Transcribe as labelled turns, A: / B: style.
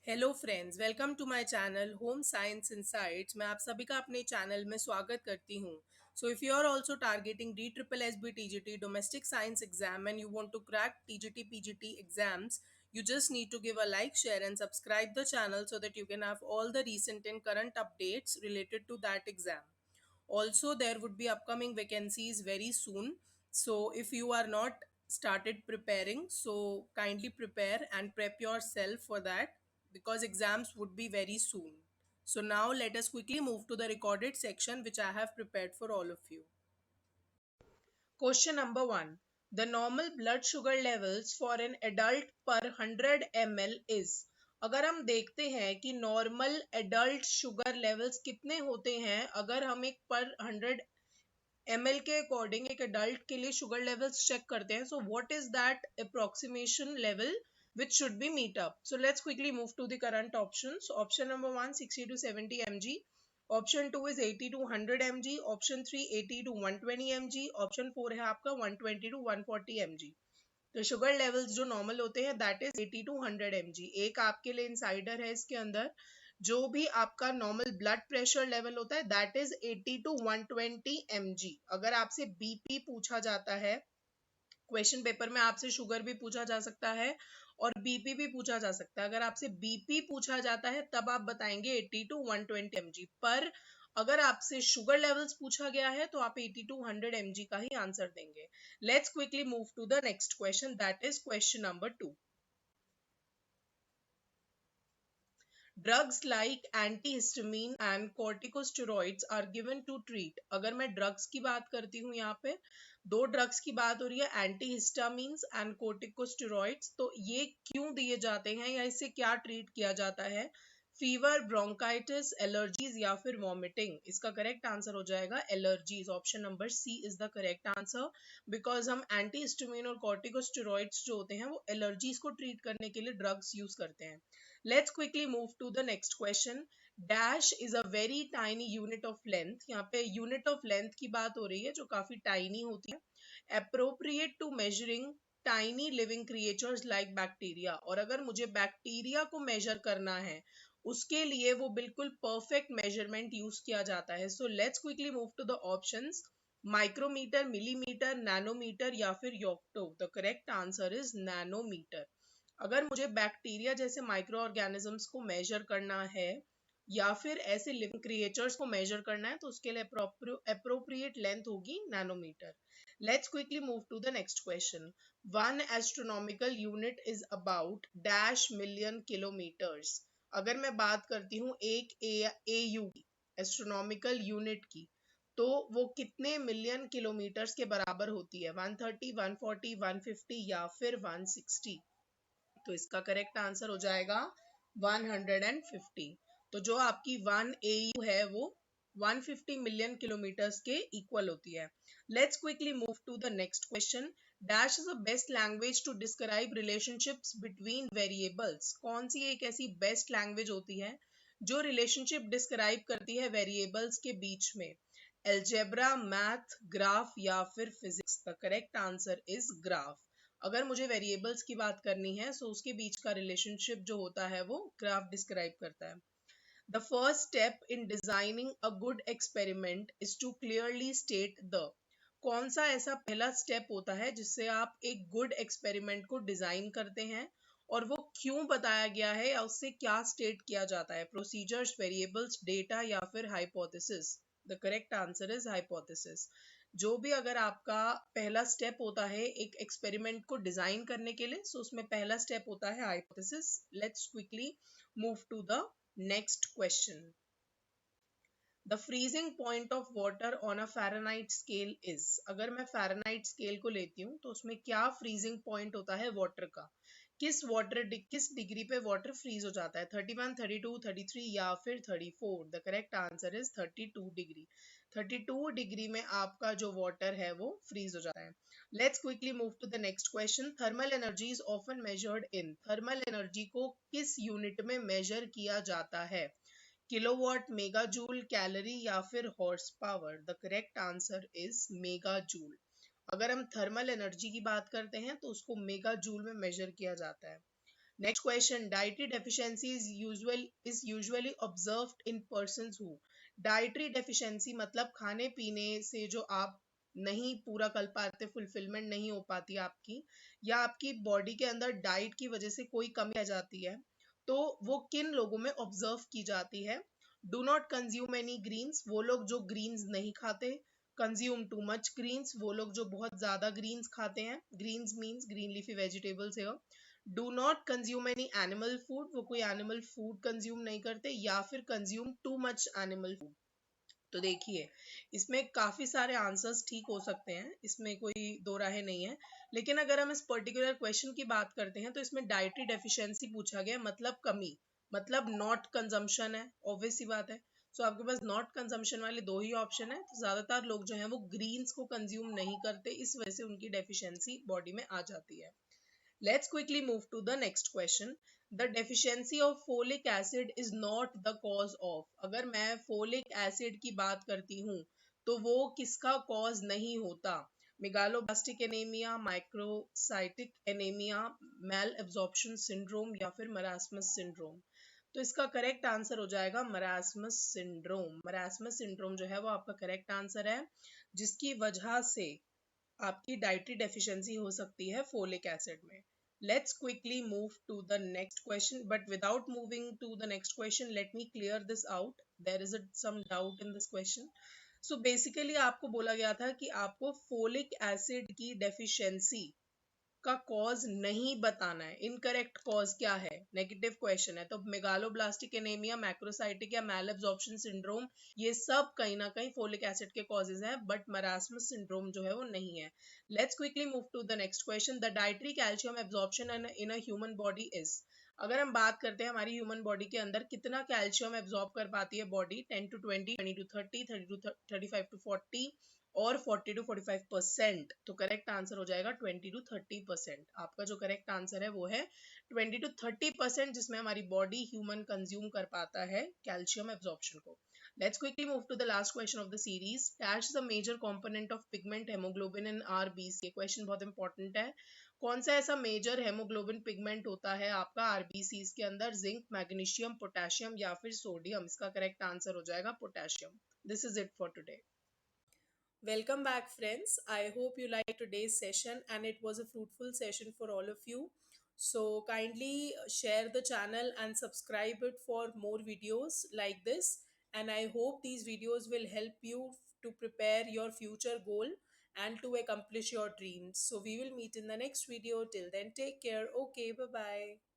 A: Hello friends, welcome to my channel home science insights. मैं आप सभी का अपने चैनल में स्वागत करती हूँ। So if you are also targeting D triple S B TGT domestic science exam and you want to crack TGT PGT exams, you just need to give a like, share and subscribe the channel so that you can have all the recent and current updates related to that exam. Also, there would be upcoming vacancies very soon. So if you are not started preparing, so kindly prepare and prep yourself for that because exams would be very soon. So now let us quickly move to the recorded section which I have prepared for all of you. Question number 1. The normal blood sugar levels for an adult per 100 ml is. अगर हम देखते हैं कि normal adult sugar levels कितने होते हैं, अगर हम एक पर 100 ml के अकॉर्डिंग एक एडल्ट के लिए शुगर लेवल्स चेक करते हैं, so what is that approximation level which should be meet up. So let's quickly move to the current options. Option number 1, 60 to 70 mg. Option 2 is 80 to 100 mg. Option 3, 80 to 120 mg. Option 4 है आपका 120 to 140 mg. तो sugar levels जो normal होते हैं that is 80 to 100 mg. एक आपके लिए insider है इसके अंदर, जो भी आपका नॉर्मल ब्लड प्रेशर लेवल होता है दैट इज 80 टू 120 mg. अगर आपसे बीपी पूछा जाता है, क्वेश्चन पेपर में आपसे शुगर भी पूछा जा सकता है और बीपी भी पूछा जा सकता है. अगर आपसे बीपी पूछा जाता है तब आप बताएंगे 80 टू 120 mg, पर अगर आपसे शुगर लेवल्स पूछा गया है तो आप 80 टू 100 mg का ही आंसर देंगे. Let's quickly move to the next question, that is question number 2. Drugs like antihistamine and corticosteroids are given to treat. अगर मैं ड्रग्स की बात करती हूँ, यहाँ पे दो ड्रग्स की बात हो रही है, एंटीहिस्टामिन्स एंड कोर्टिकोस्टेरॉइड्स. तो ये क्यों दिए जाते हैं या इससे क्या ट्रीट किया जाता है? फीवर, ब्रोंकाइटिस, एलर्जीज या फिर वॉमिटिंग. इसका करेक्ट आंसर हो जाएगा allergies. Option number C is the correct answer, because हम एंटीहिस्टामिन और कॉर्टिकोस्टेरॉइड्स जो होते हैं वो एलर्जीज को ट्रीट करने के लिए ड्रग्स यूज करते हैं. Let's quickly move to the next question. Dash is a very tiny unit of length. यहाँ पे unit of length की बात हो रही है जो काफी tiny होती है. Appropriate to measuring tiny living creatures like bacteria. और अगर मुझे बैक्टीरिया को मेजर करना है उसके लिए वो बिल्कुल परफेक्ट मेजरमेंट यूज किया जाता है. So let's quickly move to the options. Micrometre, millimetre, nanometre या फिर yocto. The correct answer is nanometre. अगर मुझे बैक्टीरिया जैसे माइक्रो ऑर्गेनिजम्स को मेजर करना है या फिर ऐसे लिविंग क्रिएचर्स को मेजर करना है तो उसके लिए अप्रोप्रिएट लेंथ होगी nanometre. Let's quickly move to the next question. One astronomical unit is about dash million kilometres. अगर मैं बात करती हूँ एक एयू एस्ट्रोनॉमिकल यूनिट की, तो वो कितने मिलियन किलोमीटर्स के बराबर होती है? 130, 140, 150 या फिर 160. तो इसका करेक्ट आंसर हो जाएगा 150. तो जो आपकी 1 AU है वो 150 मिलियन किलोमीटर्स के इक्वल होती है. Let's quickly move to the next question. Dash is the best language to describe relationships between variables. कौन सी एक ऐसी बेस्ट लैंग्वेज होती है जो रिलेशनशिप डिस्क्राइब करती है वेरिएबल्स के बीच में? एल्जेब्रा, मैथ, ग्राफ या फिर physics. The correct answer is graph. अगर मुझे वेरिएबल्स की बात करनी है तो उसके बीच का रिलेशनशिप जो होता है वो ग्राफ डिस्क्राइब करता है. The first step in designing a good experiment is to clearly state the. कौन सा ऐसा पहला स्टेप होता है जिससे आप एक गुड एक्सपेरिमेंट को डिजाइन करते हैं और वो क्यों बताया गया है या उससे क्या स्टेट किया जाता है? प्रोसीजर्स, वेरिएबल्स, डेटा या फिर hypothesis. The correct answer is hypothesis. जो भी अगर आपका पहला स्टेप होता है एक एक्सपेरिमेंट को डिजाइन करने के लिए, सो उसमें पहला स्टेप होता है hypothesis. Let's quickly move to the next question. The freezing point of water on a Fahrenheit scale is. अगर मैं फ़ारेनहाइट स्केल को लेती हूँ तो उसमें क्या फ्रीजिंग पॉइंट होता है वाटर का? किस डिग्री पे वाटर फ्रीज हो जाता है? 31, 32, 33 या फिर 34. The correct answer is 32 degree. 32 degree में आपका जो वाटर है वो फ्रीज हो जाता है. Let's quickly move to the next question. Thermal energy is often measured in. Thermal energy को किस यूनिट में मेजर किया जाता है? किलोवाट, मेगाजूल, कैलोरी या फिर horse power. The correct answer is megajoule. अगर हम थर्मल एनर्जी की बात करते हैं तो उसको मेगाजूल में मेजर किया जाता है. Next question, dietary deficiency is usually observed in persons who, dietary deficiency मतलब खाने पीने से जो आप नहीं पूरा कर पाते, फुलफिलमेंट नहीं हो पाती आपकी, या आपकी बॉडी के अंदर डाइट की वजह से कोई कमी रह जाती है, तो वो किन लोगों में ऑब्जर्व की जाती है? Do not consume any greens, वो लोग जो ग्रीन्स नहीं खाते। कंज्यूम टू मच ग्रीन्स, वो लोग जो बहुत ज्यादा ग्रीन्स खाते हैं, greens means green leafy vegetables है। Do not consume any animal food, वो कोई एनिमल फूड कंज्यूम नहीं करते, या फिर consume too much animal food. तो देखिए, इसमें काफी सारे आंसर्स ठीक हो सकते हैं, इसमें कोई दो राहें नहीं है। लेकिन अगर हम इस पर्टिकुलर क्वेश्चन की बात करते हैं तो इसमें डाइटरी डेफिशिएंसी पूछा गया, मतलब कमी, मतलब नॉट कंजम्पशन है, ऑब्वियस सी बात है। सो आपके पास नॉट कंजम्पशन वाले दो ही ऑप्शन है, तो ज्यादातर लोग जो है वो ग्रीन्स को कंज्यूम नहीं करते, इस वजह से उनकी डेफिशिएंसी बॉडी में आ जाती है। Let's quickly move to the next question. The deficiency of folic acid is not the cause of. अगर मैं folic acid की बात करती हूँ तो वो किसका cause नहीं होता? Megaloblastic anaemia, microcytic anaemia, malabsorption syndrome, या फिर मरासमस सिंड्रोम। तो इसका करेक्ट आंसर हो जाएगा मरासमस सिंड्रोम। मरासमस सिंड्रोम जो है वो आपका करेक्ट आंसर है, जिसकी वजह से आपकी डाइटरी डेफिशिएंसी हो सकती है फोलिक एसिड में। Let's quickly move to the next question, but without moving to the next question let me clear this out, there is some doubt in this question. So basically आपको बोला गया था कि आपको फोलिक एसिड की deficiency का cause नहीं बताना है। इनकरेक्ट कॉज क्या है? नेगेटिव क्वेश्चन है, तो मेगालोब्लास्टिक एनीमिया, मैक्रोसाइटिक या मैलएब्जॉर्प्शन सिंड्रोम, ये सब कहीं ना कहीं फोलिक एसिड के कॉजेज हैं, बट मरासमस सिंड्रोम जो है वो नहीं है। Let's quickly move to the next question. The dietary calcium absorption in a human body is, अगर हम बात करते हैं हमारी ह्यूमन बॉडी के अंदर कितना कैल्शियम एब्जॉर्ब कर पाती है body, 10 to 20, 20 to 30, 30 to 35 to 40 और 40 to 45%। तो करेक्ट आंसर हो जाएगा 20 to 30%। आपका जो करेक्ट आंसर है वो है 20 to 30%, जिसमें हमारी बॉडी ह्यूमन कंज्यूम कर पाता है कैल्शियम एब्जॉर्प्शन को। Let's quickly move to the last question of the series. Dash is a major component of pigment hemoglobin in RBC. ये क्वेश्चन बहुत इंपॉर्टेंट है। कौन सा ऐसा मेजर हेमोग्लोबिन पिगमेंट होता है आपका आरबीसी के अंदर? जिंक, मैग्नीशियम, पोटेशियम, या फिर सोडियम? इसका करेक्ट आंसर हो जाएगा potassium. This is it for today. Welcome back, friends. I hope you liked today's session and it was a fruitful session for all of you. So, kindly share the channel and subscribe it for more videos like this. And I hope these videos will help you to prepare your future goal and to accomplish your dreams. So, we will meet in the next video. Till then, take care. Okay, bye bye.